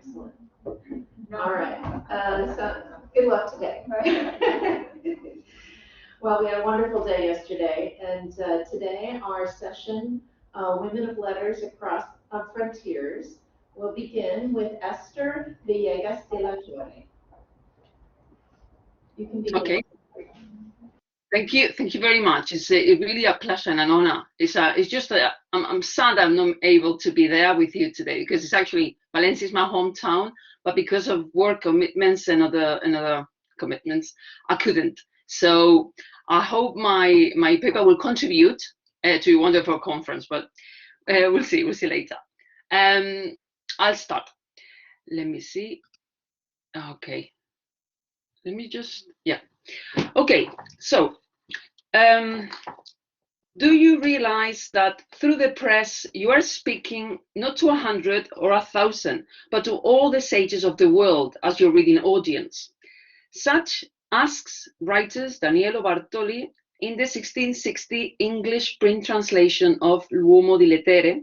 Excellent. All right. So good luck today. Well, we had a wonderful day yesterday, and today our session, Women of Letters Across Frontiers, will begin with Esther Villegas de la Torre. You can begin. Okay. Thank you very much. It's really a pleasure and an honor. It's just that I'm sad I'm not able to be there with you today, because it's actually Valencia is my hometown, but because of work commitments and other commitments, I couldn't. So I hope my paper will contribute to a wonderful conference, but we'll see later. I'll start. Let me see. Okay. Let me just, yeah. Okay, so do you realize that through the press you are speaking not to 100 or 1,000, but to all the sages of the world as your reading audience? Such asks writers Daniele Bartoli in the 1660 English print translation of L'Uomo di Lettere,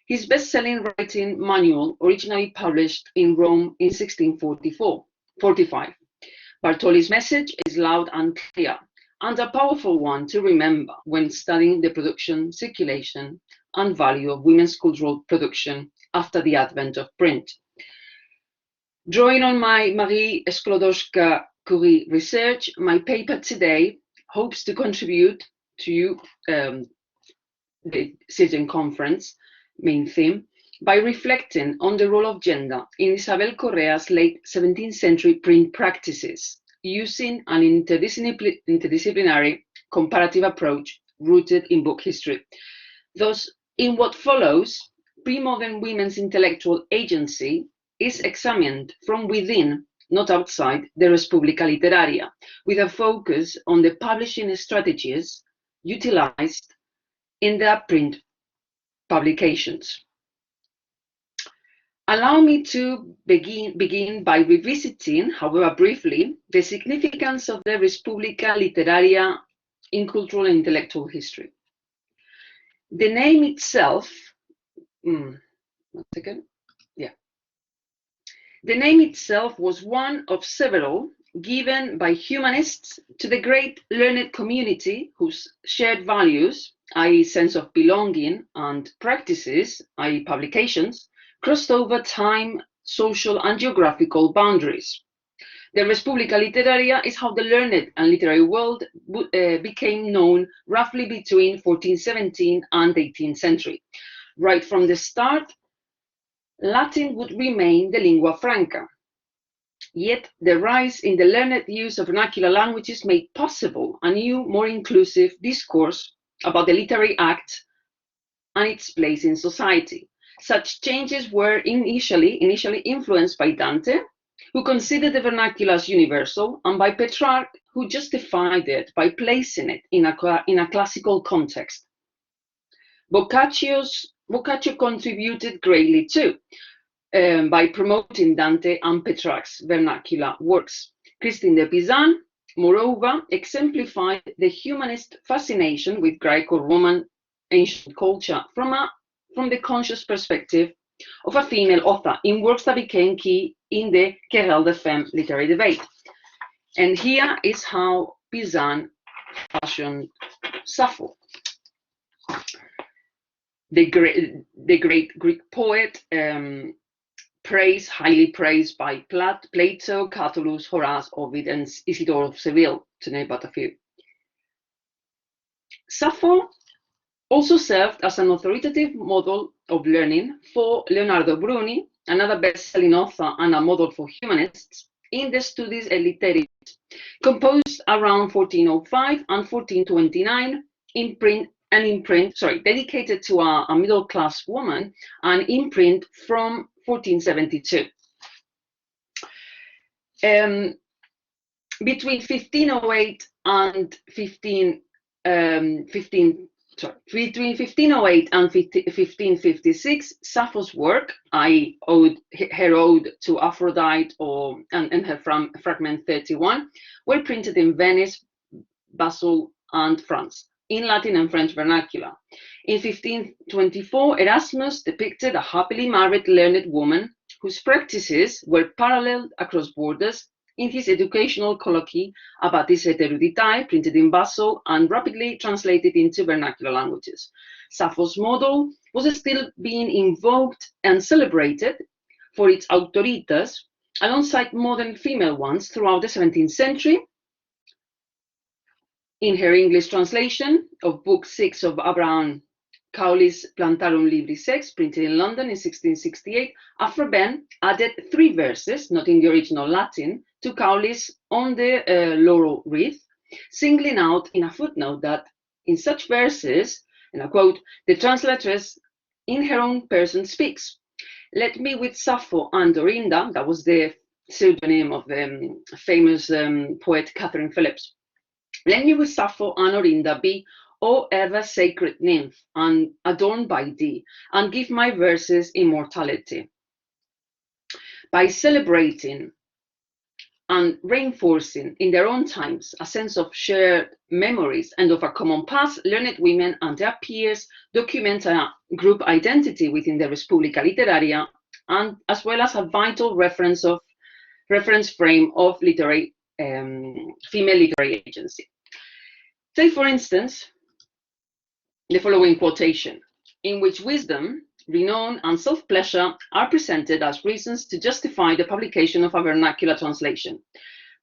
his best-selling writing manual originally published in Rome in 1645. Bartoli's message is loud and clear, and a powerful one to remember when studying the production, circulation, and value of women's cultural production after the advent of print. Drawing on my Marie Sklodowska-Curie research, my paper today hopes to contribute to the CIRGEN Conference main theme by reflecting on the role of gender in Isabel Correa's late 17th century print practices, using an interdisciplinary comparative approach rooted in book history. Thus, in what follows, pre-modern women's intellectual agency is examined from within, not outside, the Respublica Literaria, with a focus on the publishing strategies utilized in their print publications. Allow me to begin by revisiting, however briefly, the significance of the Respublica Literaria in cultural and intellectual history. The name itself, one second, yeah. The name itself was one of several given by humanists to the great learned community whose shared values, i.e. sense of belonging, and practices, i.e. publications, crossed over time, social, and geographical boundaries. The Respublica Literaria is how the learned and literary world became known roughly between 1417 and 18th century. Right from the start, Latin would remain the lingua franca. Yet the rise in the learned use of vernacular languages made possible a new, more inclusive discourse about the literary act and its place in society. Such changes were initially influenced by Dante, who considered the vernacular as universal, and by Petrarch, who justified it by placing it in a classical context. Boccaccio contributed greatly too, by promoting Dante and Petrarch's vernacular works. Christine de Pizan, moreover, exemplified the humanist fascination with Greco-Roman ancient culture from the conscious perspective of a female author in works that became key in the Querelle des Femmes literary debate. And here is how Pizan fashioned Sappho. The great Greek poet, highly praised by Plato, Catullus, Horace, Ovid, and Isidore of Seville, to name but a few. Sappho also served as an authoritative model of learning for Leonardo Bruni, another best-selling author and a model for humanists, in the Studis Eliteris, composed around 1405 and 1429, dedicated to a middle-class woman, and in print from 1472. Between 1508 and 1556, Sappho's work, her ode to Aphrodite and her fragment 31, were printed in Venice, Basel, and France, in Latin and French vernacular. In 1524, Erasmus depicted a happily married learned woman whose practices were paralleled across borders in his educational colloquy Abatis et Eruditae, printed in Basel and rapidly translated into vernacular languages. Sappho's model was still being invoked and celebrated for its autoritas, alongside modern female ones throughout the 17th century. In her English translation of Book 6 of Abraham Cowley's Plantarum Libri 6, printed in London in 1668, Afraben added 3 verses, not in the original Latin, to Cowley's On the Laurel Wreath, singling out in a footnote that in such verses, and I quote, the translatress in her own person speaks. Let me with Sappho and Orinda, that was the pseudonym of the famous poet Catherine Phillips. Let me with Sappho and Orinda be, O ever sacred nymph, and adorned by thee, and give my verses immortality. By celebrating and reinforcing in their own times a sense of shared memories and of a common past, learned women and their peers document a group identity within the Respublica Literaria, and as well as a vital reference frame of literary female literary agency. Take, for instance, the following quotation, in which wisdom, renown, and self-pleasure are presented as reasons to justify the publication of a vernacular translation.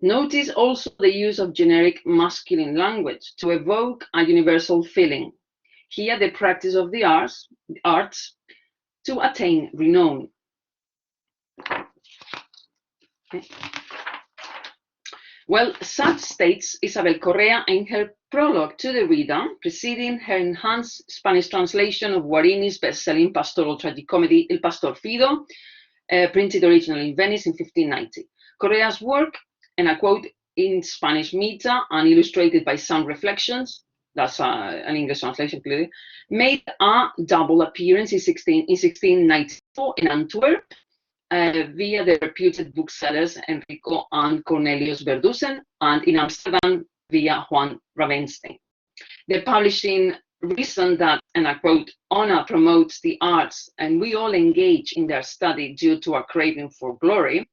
Notice also the use of generic masculine language to evoke a universal feeling. Here, the practice of the arts to attain renown. Okay. Well, such states Isabel Correa in her prologue to the Reader, preceding her enhanced Spanish translation of Guarini's best-selling pastoral tragicomedy Il Pastor Fido, printed originally in Venice in 1590. Correa's work, and I quote, in Spanish meter and illustrated by some reflections, that's an English translation clearly, made a double appearance in 1694 in Antwerp, via the reputed booksellers Enrico and Cornelius Verdusen, and in Amsterdam via Juan Ravenstein. The publishing reason that, and I quote, honor promotes the arts and we all engage in their study due to a craving for glory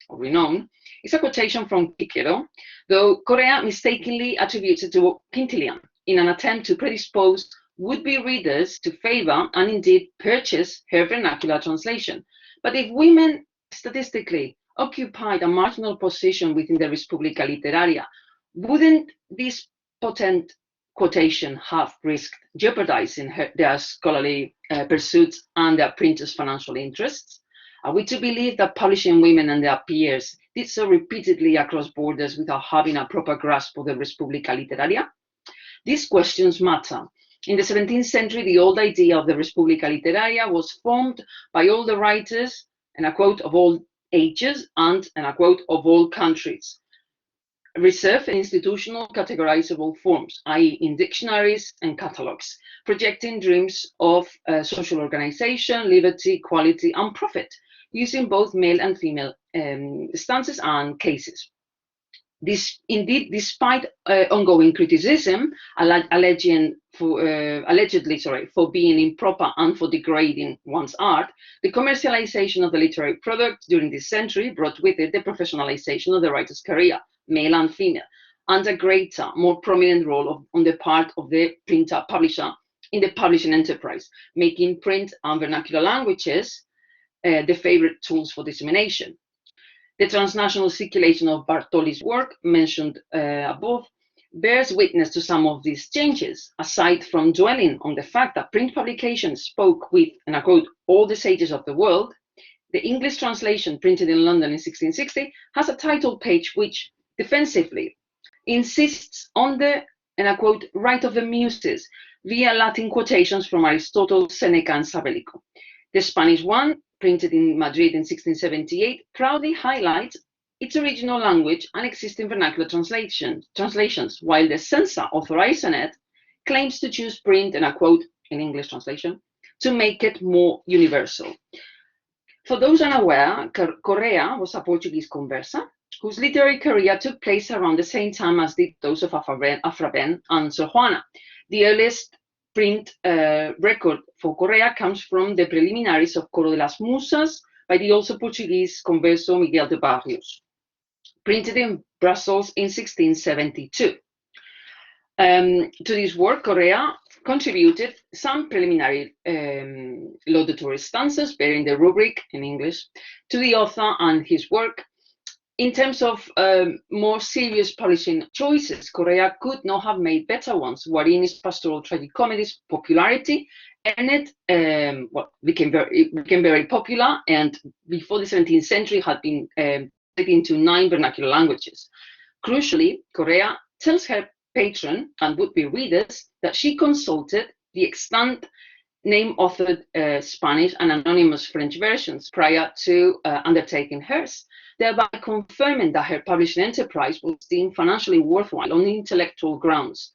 or renown is a quotation from Cicero, though Correa mistakenly attributes it to Quintilian in an attempt to predispose would-be readers to favor and indeed purchase her vernacular translation. But if women statistically occupied a marginal position within the Respublica Literaria, wouldn't this potent quotation have risked jeopardizing their scholarly pursuits and their printers' financial interests? Are we to believe that publishing women and their peers did so repeatedly across borders without having a proper grasp of the Respublica Literaria? These questions matter. In the 17th century, the old idea of the Respublica Literaria was formed by all the writers, and I quote, of all ages and I quote, of all countries, reserved in institutional categorizable forms, i.e. in dictionaries and catalogs, projecting dreams of social organization, liberty, equality, and profit, using both male and female stances and cases. Indeed, despite ongoing criticism, allegedly for being improper and for degrading one's art, the commercialization of the literary product during this century brought with it the professionalization of the writer's career, male and female, and a greater, more prominent role on the part of the printer publisher in the publishing enterprise, making print and vernacular languages the favorite tools for dissemination. The transnational circulation of Bartoli's work, mentioned above, bears witness to some of these changes, aside from dwelling on the fact that print publications spoke with, and I quote, all the sages of the world. The English translation, printed in London in 1660, has a title page which, defensively, insists on the, and I quote, right of the muses, via Latin quotations from Aristotle, Seneca, and Sabellico. The Spanish one, printed in Madrid in 1678, proudly highlights its original language and existing vernacular translations, while the Censa authorized Senet claims to choose print, and I quote, in English translation, to make it more universal. For those unaware, Correa was a Portuguese conversa whose literary career took place around the same time as did those of Afraben and Sor Juana. The earliest print record for Correa comes from the preliminaries of Coro de las Musas, by the also Portuguese converso Miguel de Barrios, printed in Brussels in 1672. To this work, Correa contributed some preliminary laudatory stanzas bearing the rubric in English to the author and his work. In terms of more serious publishing choices, Correa could not have made better ones. Guarini's pastoral tragicomedies' popularity and it became very popular, and before the 17th century had been put into 9 vernacular languages. Crucially, Correa tells her patron and would-be readers that she consulted the extant name-authored Spanish and anonymous French versions prior to undertaking hers, thereby confirming that her publishing enterprise was deemed financially worthwhile on intellectual grounds.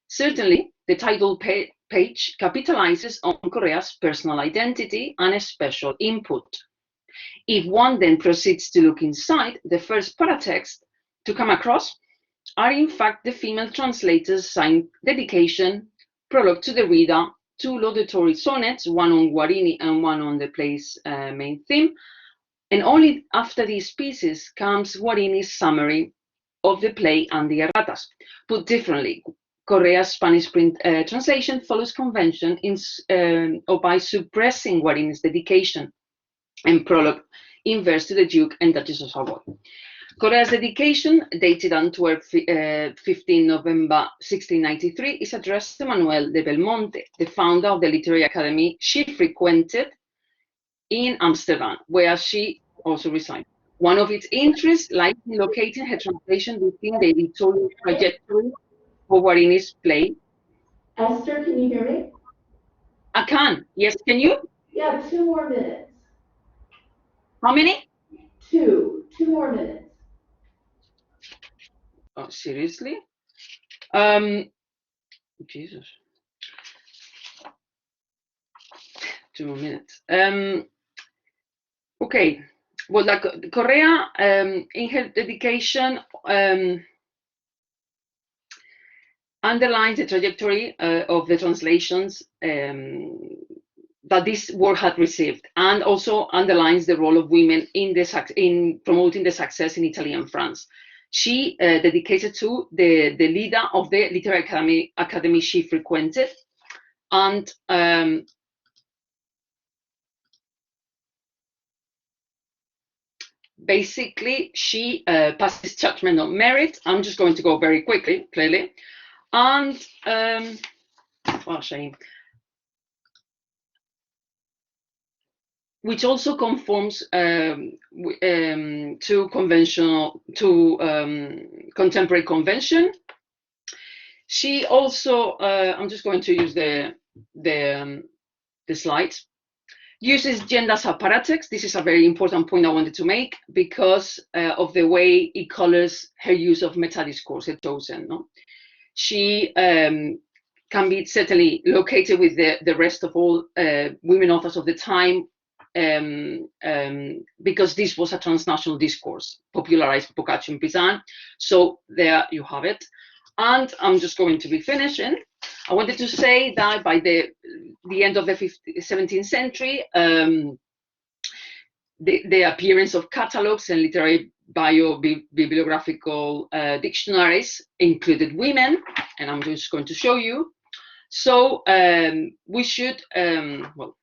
Certainly, the title page capitalizes on Correa's personal identity and a special input. If one then proceeds to look inside, the first paratext to come across are in fact the female translator's signed dedication, prologue to the reader, 2 laudatory sonnets, one on Guarini and one on the play's main theme, and only after these pieces comes Guarini's summary of the play and the erratas. Put differently, Correa's Spanish print translation follows convention or by suppressing Guarini's dedication and prologue in verse to the Duke and Duchess of Savoy. Correa's dedication, dated Antwerp 15 November 1693, is addressed to Manuel de Belmonte, the founder of the literary academy she frequented in Amsterdam, where she also resigned. One of its interests lies in locating her translation within the editorial trajectory of Guarini's play. Esther, can you hear me? I can. Yes, can you? Yeah, 2 more minutes. How many? 2 more minutes. Oh, seriously? Jesus. 2 more minutes. Okay. Well, like Correa, in her dedication, underlines the trajectory of the translations that this work had received, and also underlines the role of women in promoting the success in Italy and France. She dedicated to the leader of the literary academy she frequented, and basically she passes judgment on merit. I'm just going to go very quickly, clearly, and well, shame. Which also conforms to contemporary convention. She also, I'm just going to use the slides, uses gender as a paratext. This is a very important point I wanted to make because of the way it colors her use of meta-discourse, her chosen. No? She can be certainly located with the rest of all women authors of the time, because this was a transnational discourse popularized by Boccaccio and Pizan. So there you have it. And I'm just going to be finishing. I wanted to say that by the end of the 17th century, the appearance of catalogs and literary bibliographical dictionaries included women, and I'm just going to show you. So we should, well,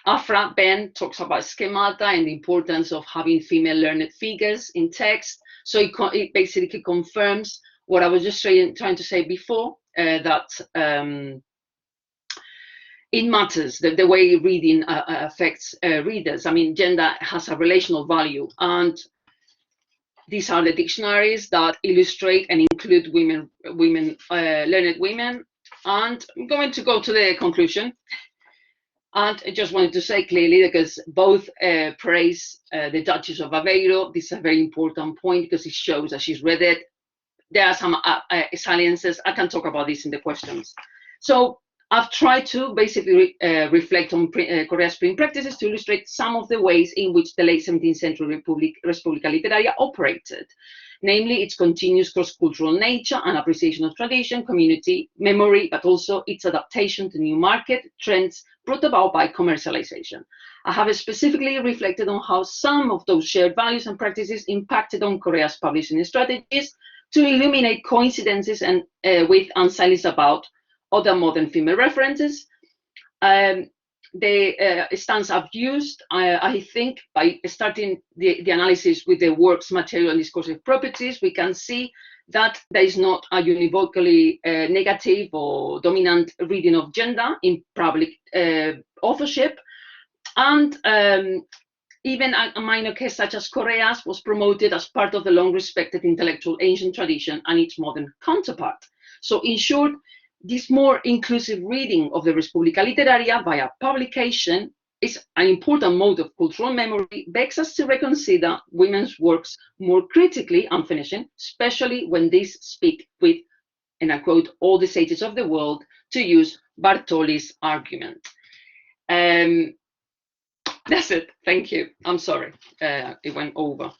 Afra Ben talks about schemata and the importance of having female learned figures in text. So it basically confirms what I was just trying to say before, that it matters, the way reading affects readers. I mean, gender has a relational value, and these are the dictionaries that illustrate and include learned women. And I'm going to go to the conclusion. And I just wanted to say clearly, because both praise the Duchess of Aveiro. This is a very important point because it shows that she's read it. There are some silences. I can talk about this in the questions. So I've tried to basically reflect on Correa's print practices to illustrate some of the ways in which the late 17th century Respublica Literaria operated, namely its continuous cross-cultural nature and appreciation of tradition, community, memory, but also its adaptation to new market trends brought about by commercialization. I have specifically reflected on how some of those shared values and practices impacted on Korea's publishing strategies to illuminate coincidences and with and silence about other modern female references. The stance I've used, I think, by starting the analysis with the work's material and discursive properties, we can see that there is not a univocally negative or dominant reading of gender in public authorship. And even a minor case such as Korea's was promoted as part of the long-respected intellectual ancient tradition and its modern counterpart. So in short, this more inclusive reading of the Respublica Literaria via publication is an important mode of cultural memory, begs us to reconsider women's works more critically, I'm finishing, especially when these speak with, and I quote, all the sages of the world, to use Bartoli's argument. That's it. Thank you. I'm sorry. It went over.